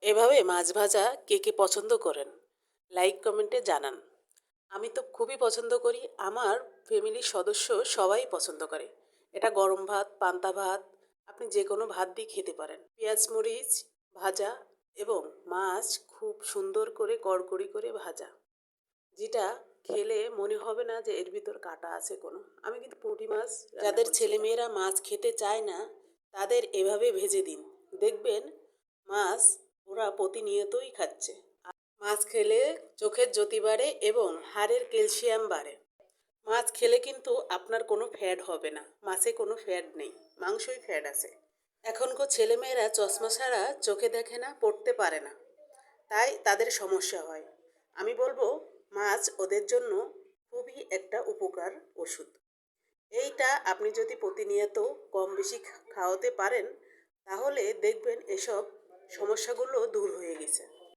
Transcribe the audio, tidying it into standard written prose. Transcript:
এভাবে মাছ ভাজা কে কে পছন্দ করেন? লাইক কমেন্টে জানান। আমি তো খুবই পছন্দ করি। আমার ফ্যামিলির সদস্য সবাই পছন্দ করে। এটা গরম ভাত, পান্তা ভাত, আপনি যে কোনো ভাত দিয়ে খেতে পারেন। পেঁয়াজ মরিচ ভাজা এবং মাছ খুব সুন্দর করে কড়কড়ি করে ভাজা, যেটা খেলে মনে হবে না যে এর ভিতর কাঁটা আছে কোনো। আমি কিন্তু পুঁটি মাছ, যাদের ছেলেমেয়েরা মাছ খেতে চায় না তাদের এভাবে ভেজে দিন, দেখবেন মাছ ওরা প্রতিনিয়তই খাচ্ছে। মাছ খেলে চোখের জ্যোতি বাড়ে এবং হাড়ের ক্যালসিয়াম বাড়ে। মাছ খেলে কিন্তু আপনার কোনো ফ্যাট হবে না, মাছে কোনো ফ্যাট নেই, মাংসই ফ্যাট আছে। এখনকার ছেলেমেয়েরা চশমা ছাড়া চোখে দেখে না, পড়তে পারে না, তাই তাদের সমস্যা হয়। আমি বলবো মাছ ওদের জন্য খুবই একটা উপকার ওষুধ। এইটা আপনি যদি প্রতিনিয়ত কম বেশি খাওয়াতে পারেন তাহলে দেখবেন এসব সমস্যাগুলো দূর হয়ে গেছে।